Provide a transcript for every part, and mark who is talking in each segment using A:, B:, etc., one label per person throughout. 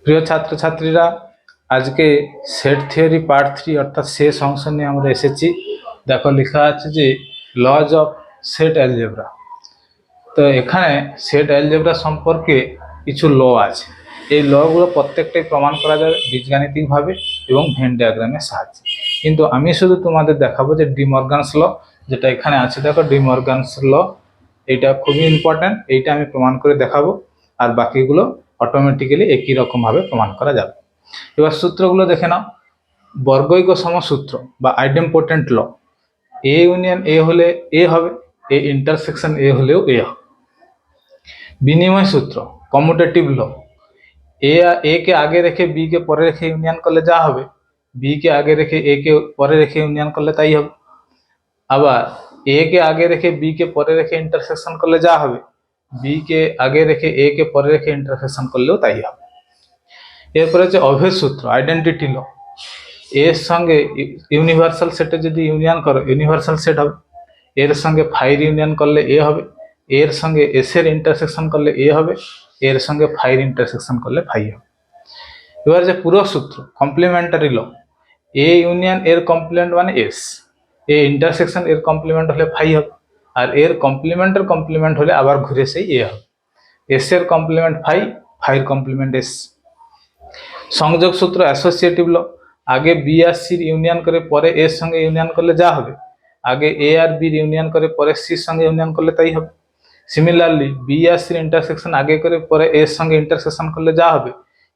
A: প্রিয় ছাত্রছাত্রীরা, আজকে সেট থিওরি পার্ট 3 অর্থাৎ শেষ অংশ নিয়ে আমরা এসেছি। দেখো লেখা আছে যে লজ অফ সেট অ্যালজেব্রা। তো এখানে সেট অ্যালজেব্রা সম্পর্কে কিছু ল আছে। এই লগুলো প্রত্যেকটাই প্রমাণ করা যাবে বীজগাণিতিকভাবে এবং ভেন ডায়াগ্রামের সাহায্যে। কিন্তু আমি শুধু তোমাদের দেখাবো যে ডি মর্গানস ল, যেটা এখানে আছে দেখো ডি মর্গানস ল, এইটা খুবই ইম্পর্ট্যান্ট। এইটা আমি প্রমাণ করে দেখাবো, আর বাকিগুলো অটোমেটিক্যালি একই রকমভাবে প্রমাণ করা যাবে। এবার সূত্রগুলো দেখে নাও। বর্গৈক সমসূত্র বা আইডেম্পোটেন্ট ল, এ ইউনিয়ন এ হলে এ হবে, এ ইন্টারসেকশন এ হলেও এ হবে। বিনিময় সূত্র কমিউটেটিভ ল, এ কে আগে রেখে বি কে পরে রেখে ইউনিয়ন করলে যা হবে, বি কে আগে রেখে এ কে পরে রেখে ইউনিয়ন করলে তাই হবে। আবার এ কে আগে রেখে বি কে পরে রেখে ইন্টারসেকশন করলে যা হবে, বি কে আগে রেখে এ কে পরে রেখে ইন্টারসেকশন করলেও তাই হবে। এরপরে হচ্ছে অভেদ সূত্র আইডেন্টিটি ল, এর সঙ্গে ইউনিভার্সাল সেটে যদি ইউনিয়ন করো ইউনিভার্সাল সেট হবে। এর সঙ্গে ফাইর ইউনিয়ন করলে এ হবে, এর সঙ্গে এস এর ইন্টারসেকশন করলে এ হবে, এর সঙ্গে ফাইর ইন্টারসেকশন করলে ফাই হবে। এবার যে পুরো সূত্র কমপ্লিমেন্টারি ল, এ ইউনিয়ন এর কমপ্লিমেন্ট মানে এস, এ ইন্টারসেকশন এর কমপ্লিমেন্ট হলে ফাই হবে, আর এর কমপ্লিমেন্টের কমপ্লিমেন্ট হলে আবার ঘুরে সেই এ হবে। এস এর কমপ্লিমেন্ট ফাই, ফাইর কমপ্লিমেন্ট এস। সংযোগ সূত্র অ্যাসোসিয়েটিভ ল, আগে বি আর সির ইউনিয়ন করে পরে এর সঙ্গে ইউনিয়ন করলে যা হবে, আগে এ আর বির ইউনিয়ন করে পরে সির সঙ্গে ইউনিয়ন করলে তাই হবে। সিমিলারলি বি আর সির ইন্টারসেকশন আগে করে পরে এর সঙ্গে ইন্টারসেকশন করলে যা হবে,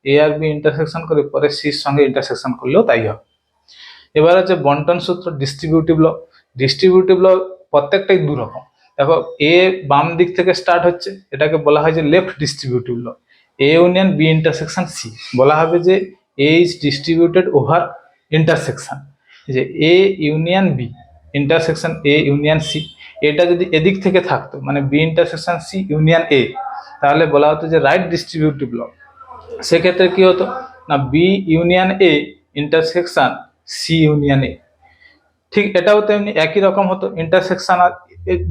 A: এ আর বি ইন্টারসেকশন করে পরে সির সঙ্গে ইন্টারসেকশন করলেও তাই হবে। এবার হচ্ছে বন্টন সূত্র ডিস্ট্রিবিউটিভ ল। ডিস্ট্রিবিউটিভ ল প্রত্যেকটাই দু রকম। দেখো এ বাম দিক থেকে স্টার্ট হচ্ছে, এটাকে বলা হয় যে left distributive law. A union B intersection C বলা হবে যে A is distributed over intersection, যে A union B intersection A union C. এটা যদি এদিক থেকে থাকতো মানে B intersection C union A, তাহলে বলা হতো যে রাইট ডিস্ট্রিবিউটিভ ল। সেক্ষেত্রে কি হতো না, B union A intersection C union A. ঠিক এটাও তেমনি একই রকম হতো, ইন্টারসেকশন আর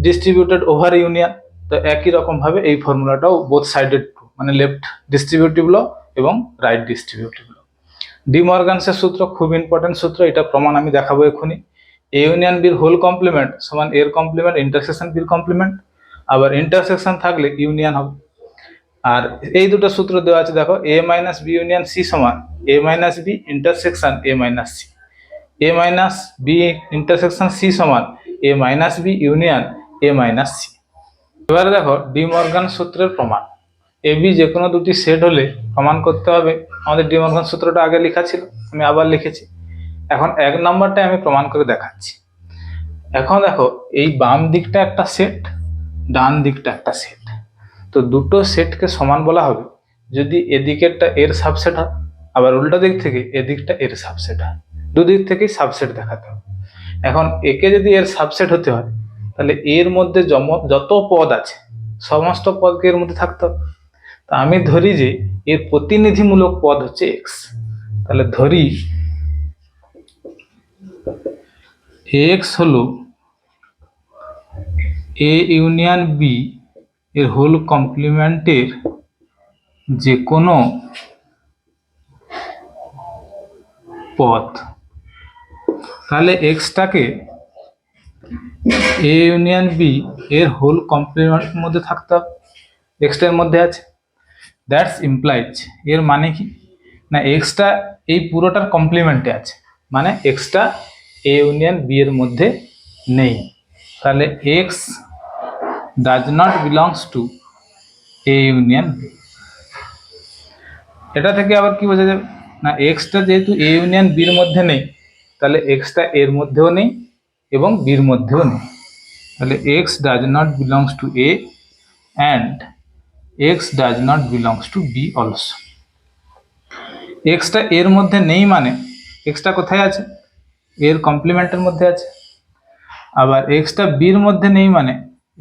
A: ডিস্ট্রিবিউটেড ওভার ইউনিয়ন। তো একই রকম ভাবে এই ফর্মুলাটাও বোথ সাইডেড মানে লেফট ডিস্ট্রিবিউটিভ ল এবং রাইট ডিস্ট্রিবিউটিভ ল। ডি মর্গানসের সূত্র খুব ইম্পর্টেন্ট সূত্র, এটা প্রমাণ আমি দেখাবো এক্ষুনি। এ ইউনিয়ন বির হোল কমপ্লিমেন্ট সমান এর কমপ্লিমেন্ট ইন্টারসেকশন বির কমপ্লিমেন্ট, আবার ইন্টারসেকশন থাকলে ইউনিয়ন হবে। আর এই দুটো সূত্র দেওয়া আছে দেখো, A minus B union C সমান A minus B intersection A minus C, A minus B intersection C সমান A minus B union A minus C. এবারে দেখো ডি মর্গান সূত্রের প্রমাণ। এ বি যে কোনো দুটি সেট হলে প্রমাণ করতে হবে। আমাদের ডি মর্গান সূত্রটা আগে লেখা ছিল, আমি আবার লিখেছি। এখন এক নম্বরটা আমি প্রমাণ করে দেখাচ্ছি। এখন দেখো এই বাম দিকটা একটা সেট, ডান দিকটা একটা সেট। তো দুটো সেটকে সমান বলা হবে যদি এদিকেরটা এর সাবসেট হয়, আবার উল্টো দিক থেকে এদিকটা এর সাবসেট হয়। দুদিক থেকেই সাবসেট দেখাতে হবে। এখন একে যদি এর সাবসেট হতে হয়, তাহলে এর মধ্যে যত পদ আছে সমস্ত পদকে এর মধ্যে থাকতে হবে। তা আমি ধরি যে এর প্রতিনিধিমূলক পদ হচ্ছে এক্স। তাহলে ধরি এক্স হলো এ ইউনিয়ন বি এর হোল কমপ্লিমেন্টের যে কোনো পদ। তাহলে এক্সটাকে এ ইউনিয়ন বি এর হোল কমপ্লিমেন্টের মধ্যে থাকতে হবে, এক্সটা এর মধ্যে আছে। দ্যাটস ইমপ্লাইজ, এর মানে কি না এক্সটা এই পুরোটার কমপ্লিমেন্টে আছে, মানে এক্সটা এ ইউনিয়ন বি এর মধ্যে নেই। তাহলে X does not belongs to A union B. এটা থেকে আবার কি বোঝা যাবে না, এক্সটা যেহেতু এ ইউনিয়ন বির মধ্যে নেই, তাহলে এক্সটা এর মধ্যেও নেই এবং বির মধ্যেও নেই। তাহলে X does not belongs to A and X does not belongs to B also. এক্সটা এর মধ্যে নেই মানে এক্সটা কোথায় আছে, এর কমপ্লিমেন্টের মধ্যে আছে। আবার এক্সটা বির মধ্যে নেই মানে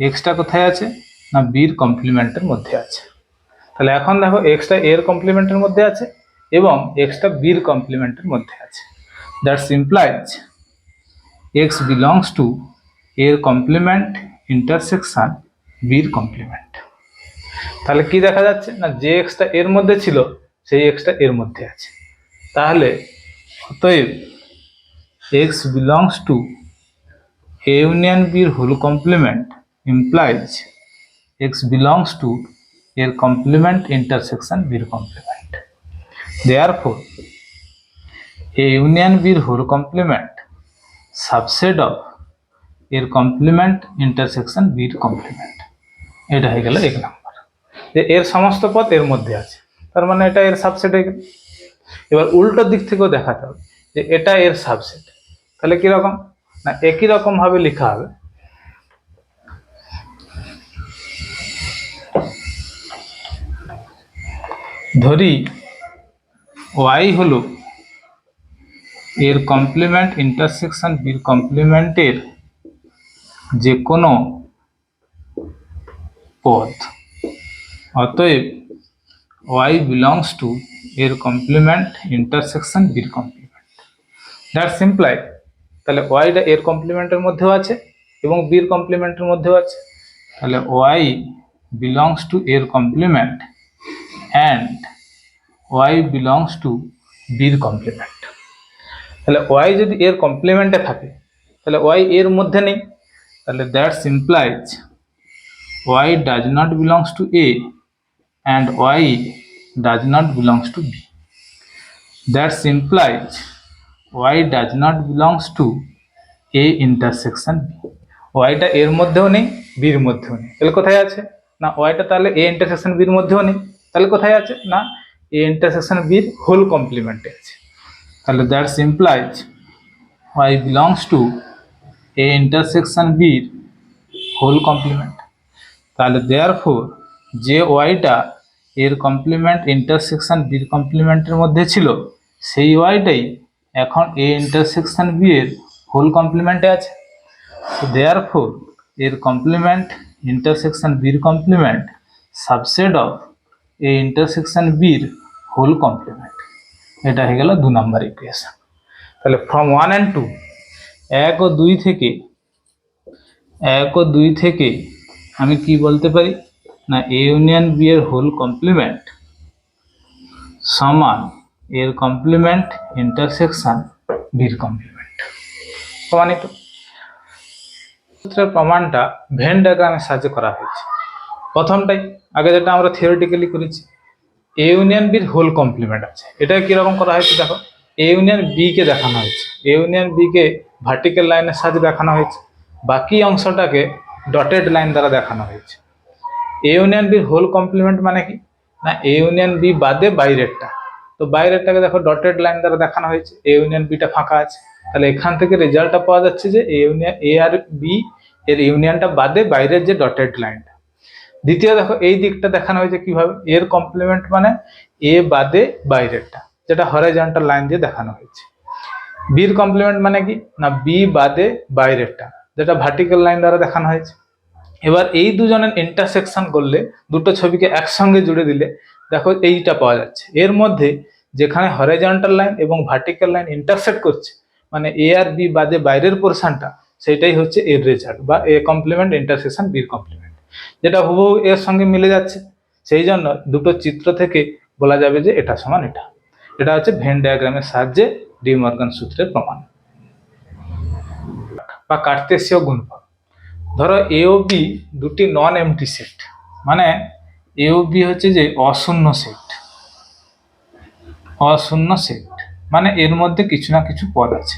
A: এক্সটা কোথায় আছে না বির কমপ্লিমেন্টের মধ্যে আছে। তাহলে এখন দেখো এক্সটা এর কমপ্লিমেন্টের মধ্যে আছে এবং এক্সটা বির কমপ্লিমেন্টের মধ্যে আছে। That's implies x belongs to এর কমপ্লিমেন্ট ইন্টারসেকশন বির কমপ্লিমেন্ট। তাহলে কি দেখা যাচ্ছে না, যে এক্সটা এর মধ্যে ছিল সেই এক্সটা এর মধ্যে আছে। তাহলে অতএব x belongs to A union বির whole complement implies x belongs to এর কমপ্লিমেন্ট ইন্টারসেকশন বির কমপ্লিমেন্ট। দেয়ারফর এ ইউনিয়ন বির হোল কমপ্লিমেন্ট সাবসেট অফ এর কমপ্লিমেন্ট ইন্টারসেকশন বির কমপ্লিমেন্ট। এটা হয়ে গেল 1 নম্বর, যে এর সমস্ত পদ এর মধ্যে আছে, তার মানে এটা এর সাবসেট হয়ে গেল। এবার উল্টো দিক থেকেও দেখাতে হবে যে এটা এর সাবসেট। তাহলে কিরকম না, একই রকম ভাবে লেখা হবে। ধরি y হলো এর কমপ্লিমেন্ট ইন্টারসেকশন বির কমপ্লিমেন্টের যে কোনো পদ, অতএব y বিলংস টু এর কমপ্লিমেন্ট ইন্টারসেকশন বির কমপ্লিমেন্ট। দ্যাটস ইমপ্লাই, তাহলে ওয়াইটা এর কমপ্লিমেন্টের মধ্যেও আছে এবং বির কমপ্লিমেন্টের মধ্যেও আছে। তাহলে y বিলংস টু এর complement and y belongs to বির কমপ্লিমেন্ট। তাহলে y যদি এর কমপ্লিমেন্টে থাকে তাহলে y এর মধ্যে নেই, তাহলে that's implies y does not belongs two a and y does not belongs to b. That implies y does not belongs to a intersection b. y টা এর মধ্যেও নেই, b এর মধ্যেও নেই, তাহলে কোথায় আছে না y টা তাহলে a intersection b এর মধ্যেও নেই, তাহলে কোথায় আছে না a intersection b এর হোল কমপ্লিমেন্টে আছে। তাহলে that implies y belongs to a intersection b এর হোল কমপ্লিমেন্ট। তাহলে therefore যে y টা এর কমপ্লিমেন্ট ইন্টারসেকশন বির কমপ্লিমেন্টের মধ্যে ছিল সেই ওয়াইটাই এখন এ ইন্টারসেকশন বি এর হোল কমপ্লিমেন্টে আছে। দেয়ারফোর এর কমপ্লিমেন্ট ইন্টারসেকশন বির complement subset of A intersection বির হোল কমপ্লিমেন্ট। এটা হয়ে গেল 2 নম্বর ইকুয়েশন। তাহলে ফ্রম 1 and 2 1 ও 2 থেকে আমি কি বলতে পারি না এ ইউনিয়ন বি এর হোল কমপ্লিমেন্ট সমান এর কমপ্লিমেন্ট ইন্টারসেকশন বির কমপ্লিমেন্ট। প্রমাণিত। সূত্রের প্রমাণটা ভেন ডায়াগ্রামের সাহায্যে করা হয়েছে। প্রথমটাই আগে যেটা আমরা থিওরিটিক্যালি করেছি, এ ইউনিয়ন বির হোল কমপ্লিমেন্ট আছে। এটা কিরকম করা হয়েছে দেখো, এ ইউনিয়ন বি কে দেখানো হয়েছে, এ ইউনিয়ন বি কে ভার্টিক্যাল লাইনের সাহায্যে দেখানো হয়েছে, বাকি অংশটাকে ডটেড লাইন দ্বারা দেখানো হয়েছে। এ ইউনিয়ন বির হোল কমপ্লিমেন্ট মানে কি না এ ইউনিয়ন বি বাদে বাইরেরটা, তো বাইরেরটাকে দেখো ডটেড লাইন দ্বারা দেখানো হয়েছে, এ ইউনিয়ন বিটা ফাঁকা আছে। তাহলে এখান থেকে রেজাল্টটা পাওয়া যাচ্ছে যে A union A R B এর ইউনিয়নটা বাদে বাইরের যে ডটেড লাইনটা। দ্বিতীয় দেখো এই দিকটা দেখানো হয়েছে কিভাবে, এর কমপ্লিমেন্ট মানে এ বাদে বাইরেরটা, যেটা হরাইজন্টাল লাইন দিয়ে দেখানো হয়েছে। বির কমপ্লিমেন্ট মানে কি না বি বাদে বাইরেরটা, যেটা ভার্টিক্যাল লাইন দ্বারা দেখানো হয়েছে। এবার এই দুজনের ইন্টারসেকশন করলে দুটো ছবিকে একসঙ্গে জুড়ে দিলে দেখো এইটা পাওয়া যাচ্ছে, এর মধ্যে যেখানে হরাইজন্টাল লাইন এবং ভার্টিক্যাল লাইন ইন্টারসেক্ট করছে মানে এ আর বি বাদে বাইরের পোর্শনটা, সেটাই হচ্ছে এর রেজাল্ট বা এ কমপ্লিমেন্ট ইন্টারসেকশন বির কমপ্লিমেন্ট, যেটা হুবহু এর সঙ্গে মিলে যাচ্ছে। সেই জন্য দুটো চিত্র থেকে বলা যাবে যে এটা সমান এটা। এটা হচ্ছে ভেন ডায়াগ্রামের সাহায্যে ডি মর্গান সূত্রের প্রমাণ বা কার্তেশীয় গুণফল। ধরো এ ও বি দুটি নন এমটি সেট, মানে এ ও বি হচ্ছে যে অশূন্য সেট, অশূন্য সেট মানে এর মধ্যে কিছু না কিছু পদ আছে।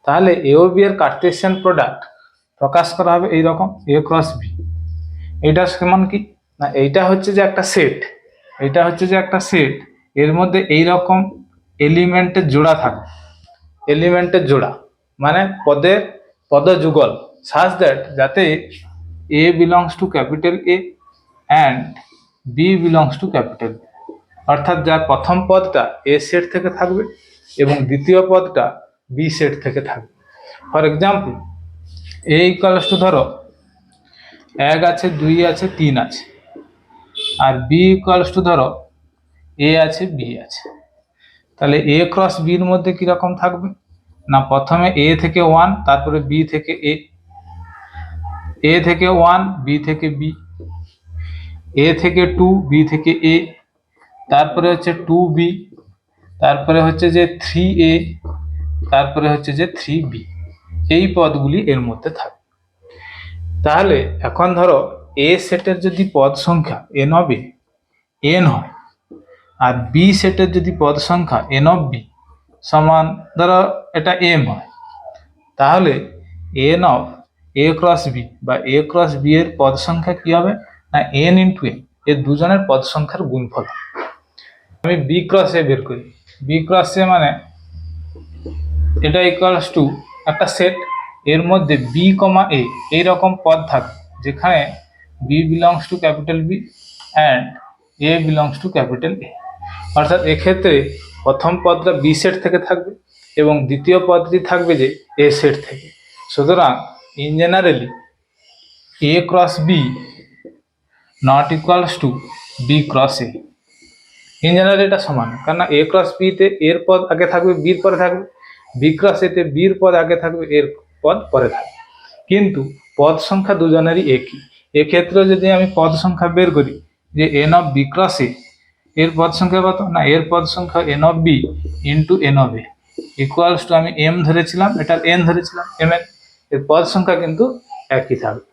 A: তাহলে এ ও বি এর কার্টেসিয়ান প্রোডাক্ট প্রকাশ করা হবে এইরকম এ ক্রস বি। এটা সমান কি না এইটা হচ্ছে যে একটা সেট, এটা হচ্ছে যে একটা সেট, এর মধ্যে এইরকম এলিমেন্টের জোড়া থাকে, এলিমেন্টের জোড়া মানে পদ যুগল such that যাতে A belongs to capital A and B belongs to capital B, অর্থাৎ যার প্রথম পদটা A সেট থেকে থাকবে এবং দ্বিতীয় পদটা B সেট থেকে থাকবে। For example A equals to ধরো 1 আছে 2 আছে 3 আছে, আর B ইকুয়ালস টু ধরো A আছে B আছে। তাহলে A ক্রস B এর মধ্যে কিরকম থাকবে না প্রথমে A থেকে 1, তারপরে B থেকে A থেকে 1 B থেকে B, A থেকে 2 B থেকে A, তারপরে হচ্ছে 2b, তারপরে হচ্ছে যে 3a, তারপরে হচ্ছে যে 3b। এই পদগুলি এর মধ্যে থাকে। তাহলে এখন ধরো এ সেটের যদি পদ সংখ্যা n অফ a n হয়, আর বি সেটের যদি পদ সংখ্যা n অফ b সমান ধরো এটা m হয়, তাহলে n of a cross b বা a ক্রস b এর পদ সংখ্যা কি হবে না n ইন্টু a, এর দুজনের পদ সংখ্যার গুণফল। আমি b ক্রস a বের করি, b ক্রস a মানে এটা ইকুয়ালস টু একটা সেট, এর মধ্যে b কমা a এইরকম পদ থাকে যেখানে b belongs to capital B and a belongs to capital A। অর্থাৎ এক্ষেত্রে প্রথম পদটা b সেট থেকে থাকবে এবং দ্বিতীয় পদটি থাকবে যে a সেট থেকে। সুতরাং in generally a cross b not equals to b cross a। In general এটা সমান, কারণ a ক্রস b তে এর পদ আগে থাকবে বির পরে থাকবে, b ক্রস a তে বির পদ আগে থাকবে এর পদ পরে থাকবে, কিন্তু পদ সংখ্যা দুজনেরই একই। এক্ষেত্রে যদি আমি পদ সংখ্যা বের করি যে n of b cross a এর পদ সংখ্যা কত না এর পদ সংখ্যা n of b into n of a equals to আমি m ধরেছিলাম, এটার n ধরেছিলাম m এর পদ সংখ্যা কিন্তু একই থাকবে।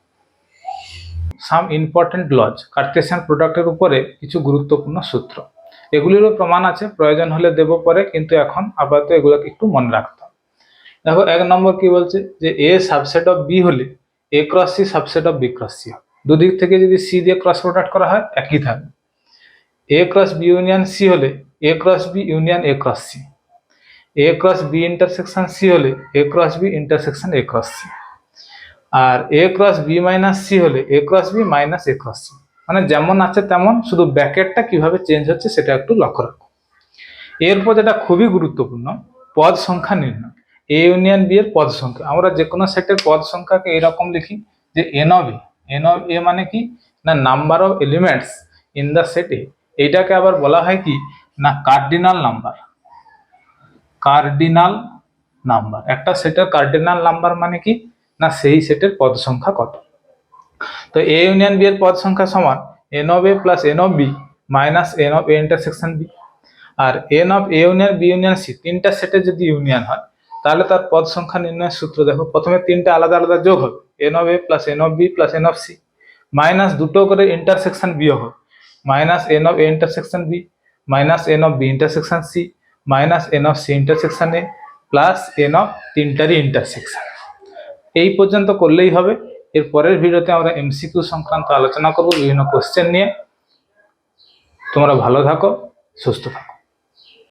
A: সাম ইম্পর্টেন্ট লজ, কার্টেসিয়ান প্রোডাক্টের উপরে কিছু গুরুত্বপূর্ণ সূত্র, এগুলিরও প্রমাণ আছে, প্রয়োজন হলে দেব পরে, কিন্তু এখন আপাতত এগুলোকে একটু মনে রাখতে হবে। দেখো 1 নম্বর কি বলছে যে a সাবসেট অফ b হলে a cross c subset of b cross c হবে। দুদিক থেকে যদি c দিয়ে ক্রস প্রোডাক্ট করা হয় একই থাকবে। a cross b union c হলে a cross b union a cross c, a cross b intersection c হলে a cross b intersection a cross c, আর a cross b minus c হলে a cross b minus a cross c। মানে যেমন আছে তেমন, শুধু ব্র্যাকেটটা কিভাবে change হচ্ছে সেটা একটু লক্ষ্য রাখো। এরপর যেটা খুবই গুরুত্বপূর্ণ, পদ সংখ্যা নির্ণয়। a ইউনিয়ন b এর পদ সংখ্যা, আমরা যে কোনো সেটের পদ সংখ্যাকে এরকম লিখি যে n অফ a মানে কি না number of elements in the set a। এইটাকে আবার বলা হয় কি না কার্ডিনাল নাম্বার। কার্ডিনাল নাম্বার, একটা সেটের কার্ডিনাল নাম্বার মানে কি না সেই সেটের পদ সংখ্যা কত। তো a ইউনিয়ন b এর পদ সংখ্যা সমান n of a plus n of b minus n of a intersection b। আর n of a union b union c তিনটা সেটে যদি ইউনিয়ন হয় তাহলে তার পদ সংখ্যা নির্ণয়ের সূত্র দেখো, প্রথমে তিনটা আলাদা আলাদা যোগ হবে n of a plus n of b plus n of c, minus দুটো করে ইন্টারসেকশন বিয়োগ হবে minus n of a intersection b minus n of b intersection c minus n of c intersection a plus n of তিনটারই intersection. এই পর্যন্ত করলেই হবে। এর পরের ভিডিওতে আমরা এমসিকিউ সংক্রান্ত আলোচনা করব বিভিন্ন কোশ্চেন নিয়ে। তোমরা ভালো থাকো, সুস্থ থাকো।